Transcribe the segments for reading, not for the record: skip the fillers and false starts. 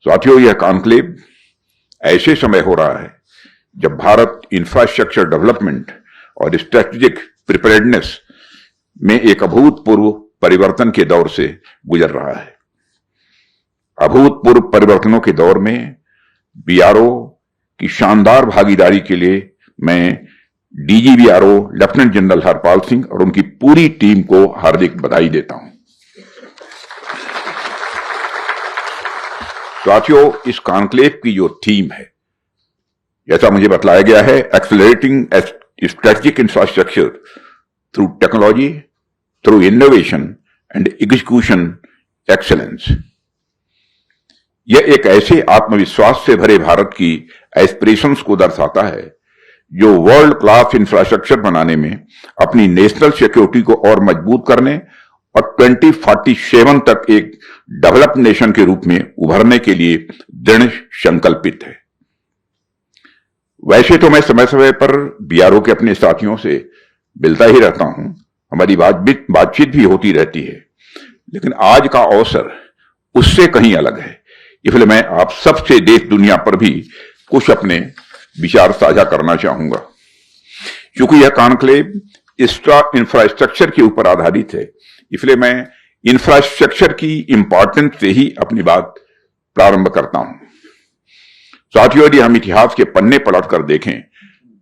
साथियों, यह कॉन्क्लेव ऐसे समय हो रहा है जब भारत इंफ्रास्ट्रक्चर डेवलपमेंट और स्ट्रेटेजिक प्रिपेयर्डनेस में एक अभूतपूर्व परिवर्तन के दौर से गुजर रहा है। अभूतपूर्व परिवर्तनों के दौर में बीआरओ की शानदार भागीदारी के लिए मैं डीजीबीआरओ लेफ्टिनेंट जनरल हरपाल सिंह और उनकी पूरी टीम को हार्दिक बधाई देता हूं। साथियों, इस कॉन्क्लेव की जो थीम है, जैसा मुझे बतलाया गया है, accelerating strategic infrastructure through technology, through innovation and execution excellence. यह एक ऐसे आत्मविश्वास से भरे भारत की एस्पिरेशंस को दर्शाता है जो वर्ल्ड क्लास इंफ्रास्ट्रक्चर बनाने में अपनी नेशनल सिक्योरिटी को और मजबूत करने और 2047 तक एक डेवलप्ड नेशन के रूप में उभरने के लिए दृढ़ संकल्पित है। वैसे तो मैं समय समय पर बीआरओ के अपने साथियों से मिलता ही रहता हूं, हमारी बातचीत भी होती रहती है, लेकिन आज का अवसर उससे कहीं अलग है। इसलिए मैं आप सबसे देश दुनिया पर भी कुछ अपने विचार साझा करना चाहूंगा। क्योंकि यह कॉन्क्लेव इंफ्रास्ट्रक्चर के ऊपर आधारित है, इसलिए मैं इंफ्रास्ट्रक्चर की इंपॉर्टेंस से ही अपनी बात प्रारंभ करता हूं। साथियों, यदि हम इतिहास के पन्ने पलटकर देखें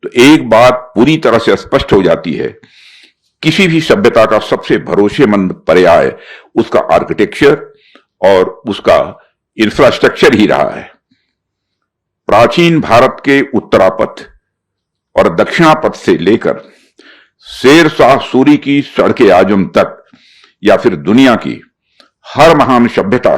तो एक बात पूरी तरह से स्पष्ट हो जाती है, किसी भी सभ्यता का सबसे भरोसेमंद पर्याय उसका आर्किटेक्चर और उसका इंफ्रास्ट्रक्चर ही रहा है। प्राचीन भारत के उत्तरापथ और दक्षिणापथ से लेकर शेर शाह सूरी की सड़के आजम तक, या फिर दुनिया की हर महान सभ्यता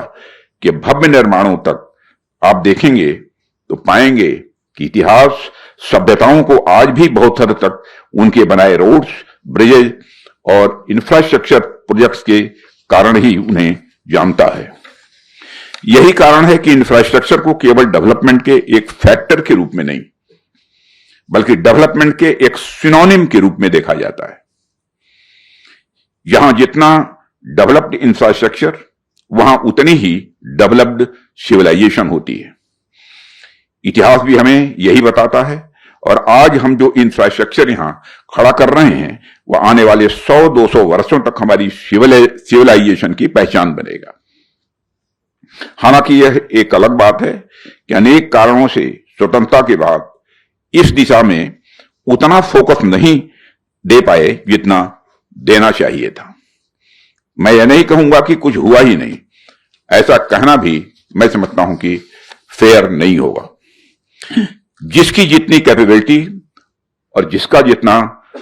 के भव्य निर्माणों तक आप देखेंगे तो पाएंगे कि इतिहास सभ्यताओं को आज भी बहुत हद तक उनके बनाए रोड्स, ब्रिजेज और इंफ्रास्ट्रक्चर प्रोजेक्ट्स के कारण ही उन्हें जानता है। यही कारण है कि इंफ्रास्ट्रक्चर को केवल डेवलपमेंट के एक फैक्टर के रूप में नहीं, बल्कि डेवलपमेंट के एक सिनोनिम के रूप में देखा जाता है। यहां जितना डेवलप्ड इंफ्रास्ट्रक्चर, वहां उतनी ही डेवलप्ड सिविलाइजेशन होती है। इतिहास भी हमें यही बताता है, और आज हम जो इंफ्रास्ट्रक्चर यहां खड़ा कर रहे हैं वह आने वाले 100-200 वर्षों तक हमारी सिविलाइजेशन की पहचान बनेगा। हालांकि यह एक अलग बात है कि अनेक कारणों से स्वतंत्रता के बाद इस दिशा में उतना फोकस नहीं दे पाए जितना देना चाहिए था। मैं यह नहीं कहूंगा कि कुछ हुआ ही नहीं, ऐसा कहना भी मैं समझता हूं कि फेयर नहीं होगा। जिसकी जितनी कैपेबिलिटी और जिसका जितना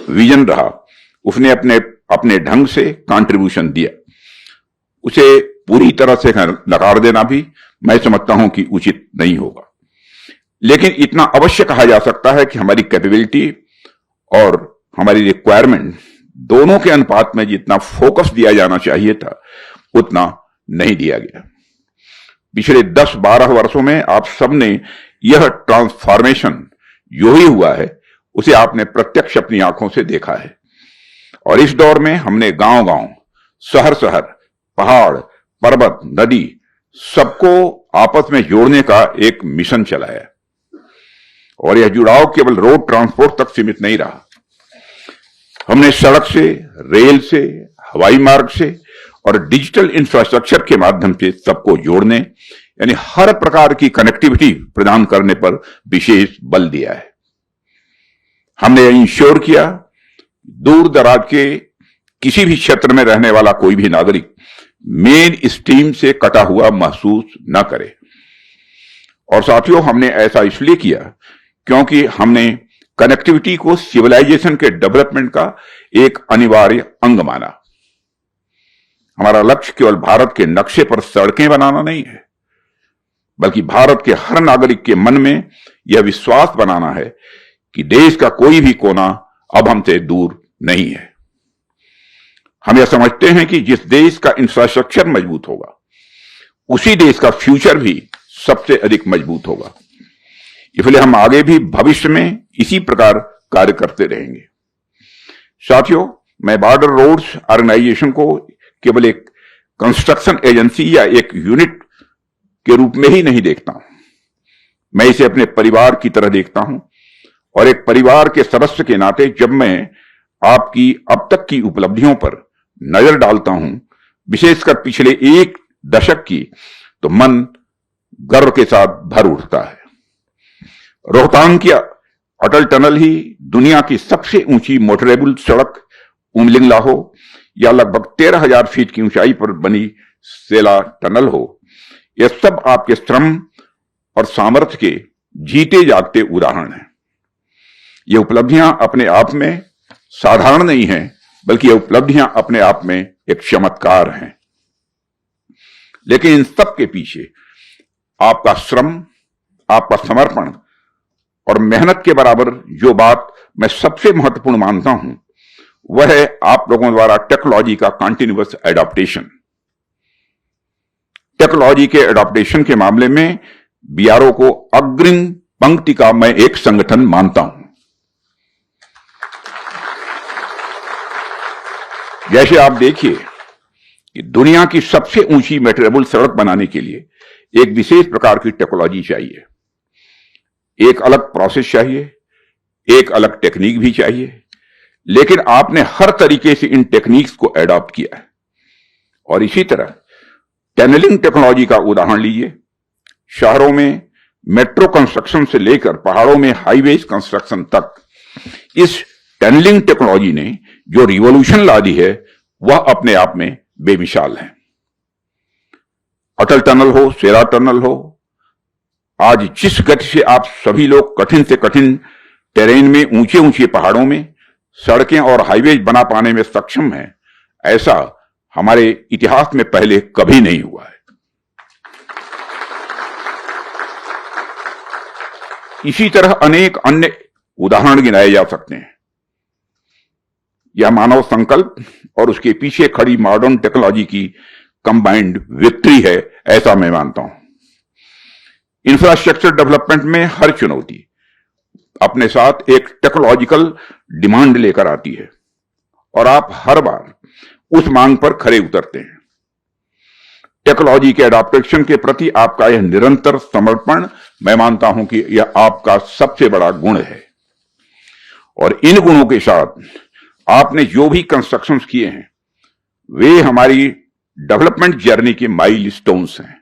विजन रहा, उसने अपने ढंग से कंट्रीब्यूशन दिया। उसे पूरी तरह से नकार देना भी मैं समझता हूं कि उचित नहीं होगा। लेकिन इतना अवश्य कहा जा सकता है कि हमारी कैपेबिलिटी और हमारी रिक्वायरमेंट दोनों के अनुपात में जितना फोकस दिया जाना चाहिए था उतना नहीं दिया गया। पिछले 10-12 वर्षों में आप सबने यह ट्रांसफॉर्मेशन जो ही हुआ है उसे आपने प्रत्यक्ष अपनी आंखों से देखा है। और इस दौर में हमने गांव-गांव, शहर-शहर, पहाड़, पर्वत, नदी सबको आपस में जोड़ने का एक मिशन चलाया। और यह जुड़ाव केवल रोड ट्रांसपोर्ट तक सीमित नहीं रहा। हमने सड़क से, रेल से, हवाई मार्ग से और डिजिटल इंफ्रास्ट्रक्चर के माध्यम से सबको जोड़ने, यानी हर प्रकार की कनेक्टिविटी प्रदान करने पर विशेष बल दिया है। हमने इंश्योर किया दूर दराज के किसी भी क्षेत्र में रहने वाला कोई भी नागरिक मेन स्ट्रीम से कटा हुआ महसूस न करे। और साथियों, हमने ऐसा इसलिए किया क्योंकि हमने कनेक्टिविटी को सिविलाइजेशन के डेवलपमेंट का एक अनिवार्य अंग माना। हमारा लक्ष्य केवल भारत के नक्शे पर सड़कें बनाना नहीं है, बल्कि भारत के हर नागरिक के मन में यह विश्वास बनाना है कि देश का कोई भी कोना अब हमसे दूर नहीं है। हम यह समझते हैं कि जिस देश का इंफ्रास्ट्रक्चर मजबूत होगा, उसी देश का फ्यूचर भी सबसे अधिक मजबूत होगा। इसलिए हम आगे भी भविष्य में इसी प्रकार कार्य करते रहेंगे। साथियों, मैं बॉर्डर रोड्स ऑर्गेनाइजेशन को केवल एक कंस्ट्रक्शन एजेंसी या एक यूनिट के रूप में ही नहीं देखता हूं, मैं इसे अपने परिवार की तरह देखता हूं। और एक परिवार के सदस्य के नाते जब मैं आपकी अब तक की उपलब्धियों पर नजर डालता हूं, विशेषकर पिछले एक दशक की, तो मन गर्व के साथ भर उठता है। रोहतांग की अटल टनल ही दुनिया की सबसे ऊंची मोटरेबल सड़क उमलिंगला हो, या लगभग 13,000 फीट की ऊंचाई पर बनी सेला टनल हो, यह सब आपके श्रम और सामर्थ्य के जीते जागते उदाहरण हैं। ये उपलब्धियां अपने आप में साधारण नहीं हैं, बल्कि ये उपलब्धियां अपने आप में एक चमत्कार हैं। लेकिन इन सब के पीछे आपका श्रम, आपका समर्पण और मेहनत के बराबर जो बात मैं सबसे महत्वपूर्ण मानता हूं, वह है आप लोगों द्वारा टेक्नोलॉजी का कंटिन्यूअस एडॉप्टेशन। टेक्नोलॉजी के एडॉप्टेशन के मामले में बीआरओ को अग्रिम पंक्ति का मैं एक संगठन मानता हूं। जैसे आप देखिए कि दुनिया की सबसे ऊंची मेट्रोरेबल सड़क बनाने के लिए एक विशेष प्रकार की टेक्नोलॉजी चाहिए, एक अलग प्रोसेस चाहिए, एक अलग टेक्निक भी चाहिए, लेकिन आपने हर तरीके से इन टेक्निक्स को एडॉप्ट किया है। और इसी तरह टनलिंग टेक्नोलॉजी का उदाहरण लीजिए। शहरों में मेट्रो कंस्ट्रक्शन से लेकर पहाड़ों में हाईवेज कंस्ट्रक्शन तक इस टनलिंग टेक्नोलॉजी ने जो रिवॉल्यूशन ला दी है, वह अपने आप में बेमिसाल है। अटल टनल हो, सेला टनल हो, आज जिस गति से आप सभी लोग कठिन से कठिन टेरेन में, ऊंचे ऊंचे पहाड़ों में सड़कें और हाईवेज बना पाने में सक्षम है, ऐसा हमारे इतिहास में पहले कभी नहीं हुआ है। इसी तरह अनेक अन्य उदाहरण गिनाए जा सकते हैं। यह मानव संकल्प और उसके पीछे खड़ी मॉडर्न टेक्नोलॉजी की कंबाइंड विक्ट्री है, ऐसा मैं मानता हूं। इंफ्रास्ट्रक्चर डेवलपमेंट में हर चुनौती अपने साथ एक टेक्नोलॉजिकल डिमांड लेकर आती है, और आप हर बार उस मांग पर खरे उतरते हैं। टेक्नोलॉजी के एडॉप्टेशन के प्रति आपका यह निरंतर समर्पण, मैं मानता हूं कि यह आपका सबसे बड़ा गुण है। और इन गुणों के साथ आपने जो भी कंस्ट्रक्शंस किए हैं, वे हमारी डेवलपमेंट जर्नी के माइलस्टोन्स हैं।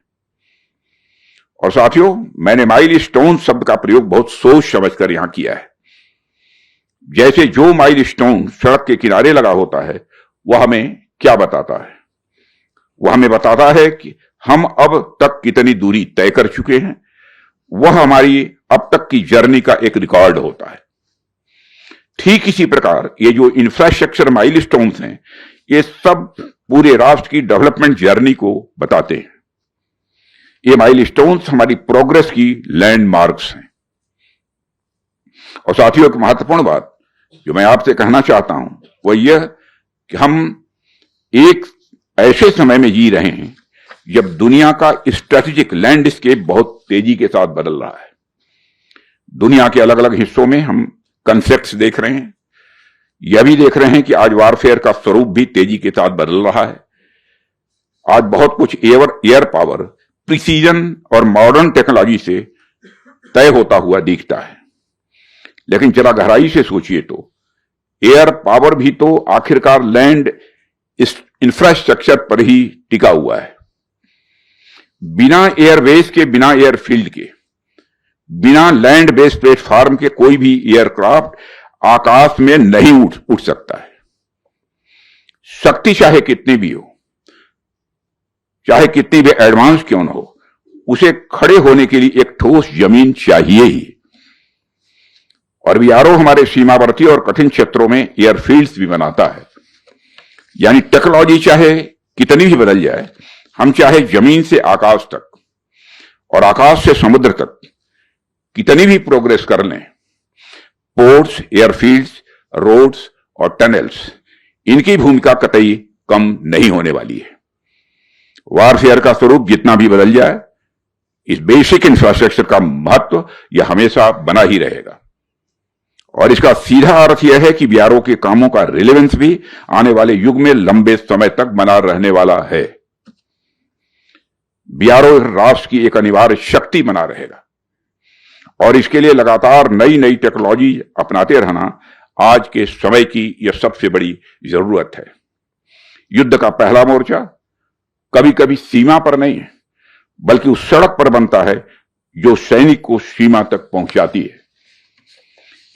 और साथियों, मैंने माइलस्टोन शब्द का प्रयोग बहुत सोच समझकर यहां किया है। जैसे जो माइलस्टोन सड़क के किनारे लगा होता है, वह हमें क्या बताता है? वह हमें बताता है कि हम अब तक कितनी दूरी तय कर चुके हैं। वह हमारी अब तक की जर्नी का एक रिकॉर्ड होता है। ठीक इसी प्रकार ये जो इंफ्रास्ट्रक्चर माइलस्टोन्स हैं, ये सब पूरे राष्ट्र की डेवलपमेंट जर्नी को बताते हैं। ये माइलस्टोन्स हमारी प्रोग्रेस की लैंडमार्क्स हैं। और साथियों, एक महत्वपूर्ण बात जो मैं आपसे कहना चाहता हूं, वह यह कि हम एक ऐसे समय में जी रहे हैं जब दुनिया का स्ट्रेटेजिक लैंडस्केप बहुत तेजी के साथ बदल रहा है। दुनिया के अलग अलग हिस्सों में हम कॉन्फ्लिक्ट्स देख रहे हैं। यह भी देख रहे हैं कि आज वारफेयर का स्वरूप भी तेजी के साथ बदल रहा है। आज बहुत कुछ एयर पावर, प्रिसीजन और मॉडर्न टेक्नोलॉजी से तय होता हुआ दिखता है। लेकिन जरा गहराई से सोचिए तो एयर पावर भी तो आखिरकार लैंड इंफ्रास्ट्रक्चर पर ही टिका हुआ है। बिना एयरवेज के, बिना एयरफील्ड के, बिना लैंड बेस्ड प्लेटफॉर्म के कोई भी एयरक्राफ्ट आकाश में नहीं उठ सकता है। शक्ति चाहे कितनी भी हो, चाहे कितनी भी एडवांस क्यों न हो, उसे खड़े होने के लिए एक ठोस जमीन चाहिए ही। और बीआरओ हमारे सीमावर्ती और कठिन क्षेत्रों में एयरफील्ड्स भी बनाता है। यानी टेक्नोलॉजी चाहे कितनी भी बदल जाए, हम चाहे जमीन से आकाश तक और आकाश से समुद्र तक कितनी भी प्रोग्रेस कर लें, पोर्ट्स, एयरफील्ड्स, रोड्स और टनल्स, इनकी भूमिका कतई कम नहीं होने वाली है। वारफेयर का स्वरूप जितना भी बदल जाए, इस बेसिक इंफ्रास्ट्रक्चर का महत्व यह हमेशा बना ही रहेगा। और इसका सीधा अर्थ यह है कि बीआरओ के कामों का रिलेवेंस भी आने वाले युग में लंबे समय तक बना रहने वाला है। बीआरओ राष्ट्र की एक अनिवार्य शक्ति बना रहेगा और इसके लिए लगातार नई नई टेक्नोलॉजी अपनाते रहना आज के समय की यह सबसे बड़ी जरूरत है। युद्ध का पहला मोर्चा कभी कभी सीमा पर नहीं है, बल्कि उस सड़क पर बनता है जो सैनिक को सीमा तक पहुंचाती है।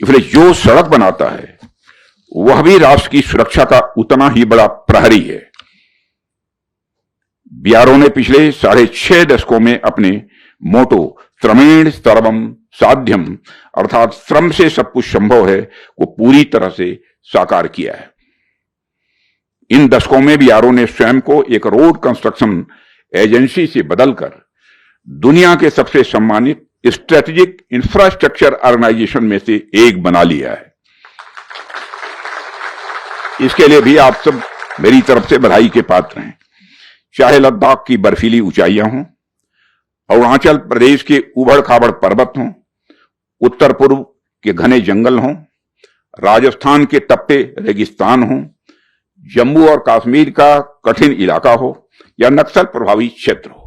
इसलिए जो सड़क बनाता है वह भी राष्ट्र की सुरक्षा का उतना ही बड़ा प्रहरी है। बीआरओ ने पिछले 6.5 दशकों में अपने मोटो श्रमेण सर्वम साध्यम अर्थात श्रम से सब कुछ संभव है को पूरी तरह से साकार किया है। इन दशकों में बीआरओ ने स्वयं को एक रोड कंस्ट्रक्शन एजेंसी से बदलकर दुनिया के सबसे सम्मानित स्ट्रेटेजिक इंफ्रास्ट्रक्चर ऑर्गेनाइजेशन में से एक बना लिया है। इसके लिए भी आप सब मेरी तरफ से बधाई के पात्र हैं। चाहे लद्दाख की बर्फीली ऊंचाइयां हों, अरुणाचल प्रदेश के उबड़ खाबड़ पर्वत हों, उत्तर पूर्व के घने जंगल हों, राजस्थान के तपते रेगिस्तान हों, जम्मू और कश्मीर का कठिन इलाका हो या नक्सल प्रभावित क्षेत्र हो,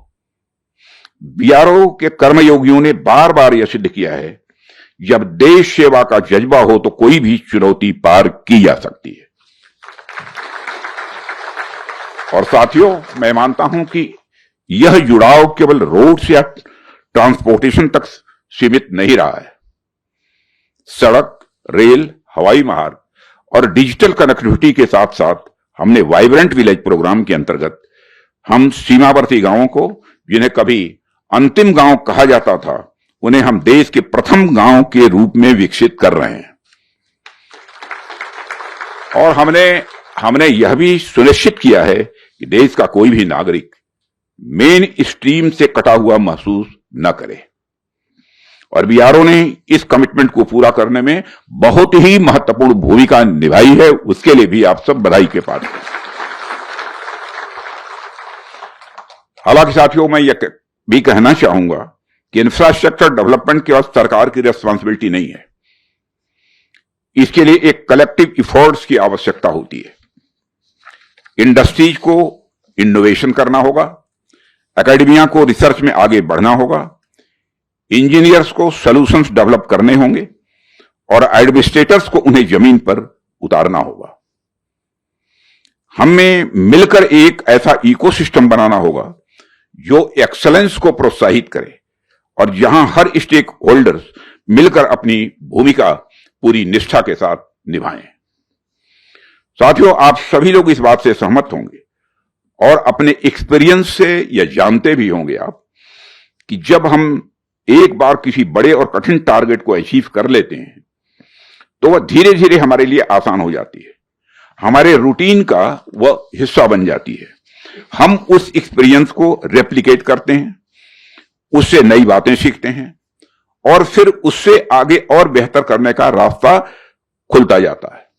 बीआरओ के कर्मयोगियों ने बार बार यह सिद्ध किया है जब देश सेवा का जज्बा हो तो कोई भी चुनौती पार की जा सकती है। और साथियों, मैं मानता हूं कि यह जुड़ाव केवल रोड्स या ट्रांसपोर्टेशन तक सीमित नहीं रहा है। सड़क, रेल, हवाई मार्ग और डिजिटल कनेक्टिविटी के साथ साथ हमने वाइब्रेंट विलेज प्रोग्राम के अंतर्गत हम सीमावर्ती गांवों को, जिन्हें कभी अंतिम गांव कहा जाता था, उन्हें हम देश के प्रथम गांव के रूप में विकसित कर रहे हैं। और हमने यह भी सुनिश्चित किया है कि देश का कोई भी नागरिक मेन स्ट्रीम से कटा हुआ महसूस न करे। और बीआरओ ने इस कमिटमेंट को पूरा करने में बहुत ही महत्वपूर्ण भूमिका निभाई है। उसके लिए भी आप सब बधाई के पात्र हैं। हालांकि साथियों, मैं यह भी कहना चाहूंगा कि इंफ्रास्ट्रक्चर डेवलपमेंट केवल सरकार की रिस्पांसिबिलिटी नहीं है। इसके लिए एक कलेक्टिव एफर्ट्स की आवश्यकता होती है। इंडस्ट्रीज को इनोवेशन करना होगा, एकेडमिया को रिसर्च में आगे बढ़ना होगा, इंजीनियर्स को सॉल्यूशंस डेवलप करने होंगे और एडमिनिस्ट्रेटर्स को उन्हें जमीन पर उतारना होगा। हमें मिलकर एक ऐसा इकोसिस्टम बनाना होगा जो एक्सेलेंस को प्रोत्साहित करे और जहां हर स्टेक होल्डर्स मिलकर अपनी भूमिका पूरी निष्ठा के साथ निभाएं। साथियों, आप सभी लोग इस बात से सहमत होंगे और अपने एक्सपीरियंस से यह जानते भी होंगे आप कि जब हम एक बार किसी बड़े और कठिन टारगेट को अचीव कर लेते हैं तो वह धीरे धीरे हमारे लिए आसान हो जाती है, हमारे रूटीन का वह हिस्सा बन जाती है। हम उस एक्सपीरियंस को रेप्लिकेट करते हैं, उससे नई बातें सीखते हैं और फिर उससे आगे और बेहतर करने का रास्ता खुलता जाता है।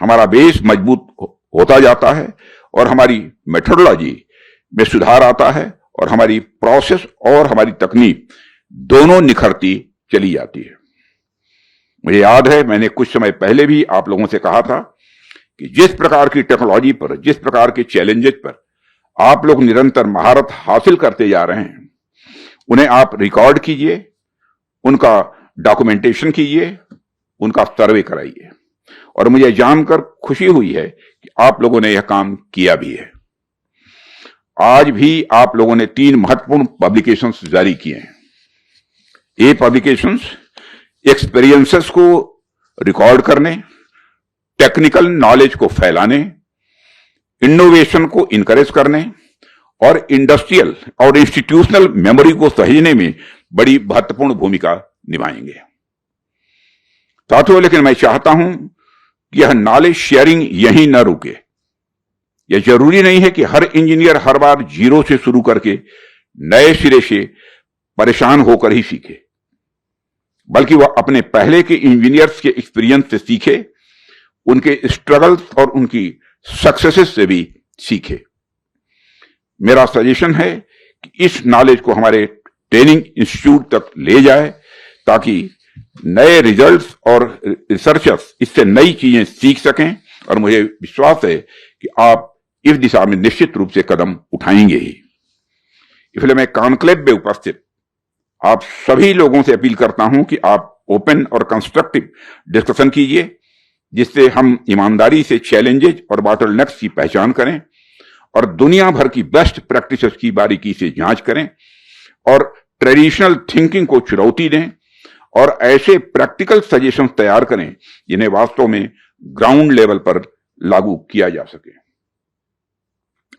हमारा बेस मजबूत होता जाता है और हमारी मेथोडोलॉजी में सुधार आता है और हमारी प्रोसेस और हमारी तकनीक दोनों निखरती चली जाती है। मुझे याद है, मैंने कुछ समय पहले भी आप लोगों से कहा था कि जिस प्रकार की टेक्नोलॉजी पर, जिस प्रकार के चैलेंजेस पर आप लोग निरंतर महारत हासिल करते जा रहे हैं, उन्हें आप रिकॉर्ड कीजिए, उनका डॉक्यूमेंटेशन कीजिए, उनका सर्वे कराइए। और मुझे जानकर खुशी हुई है कि आप लोगों ने यह काम किया भी है। आज भी आप लोगों ने 3 महत्वपूर्ण पब्लिकेशंस जारी किए हैं। ये पब्लिकेशंस एक्सपीरियंसेस को रिकॉर्ड करने, टेक्निकल नॉलेज को फैलाने, इनोवेशन को इनकरेज करने और इंडस्ट्रियल और इंस्टीट्यूशनल मेमोरी को सहेजने में बड़ी महत्वपूर्ण भूमिका निभाएंगे। साथियों, लेकिन मैं चाहता हूं कि यह नॉलेज शेयरिंग यहीं न रुके। यह जरूरी नहीं है कि हर इंजीनियर हर बार जीरो से शुरू करके नए सिरे से परेशान होकर ही सीखे, बल्कि वह अपने पहले के इंजीनियर्स के एक्सपीरियंस से सीखे, उनके स्ट्रगल्स और उनकी सक्सेसेस से भी सीखे। मेरा सजेशन है कि इस नॉलेज को हमारे ट्रेनिंग इंस्टीट्यूट तक ले जाए ताकि नए रिजल्ट्स और रिसर्चर्स इससे नई चीजें सीख सकें। और मुझे विश्वास है कि आप इस दिशा में निश्चित रूप से कदम उठाएंगे ही। इसलिए मैं कॉन्क्लेव में उपस्थित आप सभी लोगों से अपील करता हूं कि आप ओपन और कंस्ट्रक्टिव डिस्कशन कीजिए, जिससे हम ईमानदारी से चैलेंजेस और बॉटलनेक्स की पहचान करें और दुनिया भर की बेस्ट प्रैक्टिसेस की बारीकी से जांच करें और ट्रेडिशनल थिंकिंग को चुनौती दें और ऐसे प्रैक्टिकल सजेशन तैयार करें जिन्हें वास्तव में ग्राउंड लेवल पर लागू किया जा सके।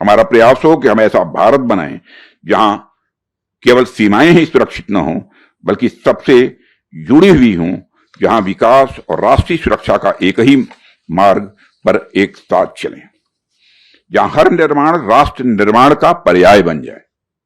हमारा प्रयास हो कि हम ऐसा भारत बनाएं जहां केवल सीमाएं ही सुरक्षित न हों, बल्कि सबसे जुड़ी हुई हों, जहां विकास और राष्ट्रीय सुरक्षा का एक ही मार्ग पर एक साथ चलें, जहां हर निर्माण राष्ट्र निर्माण का पर्याय बन जाए।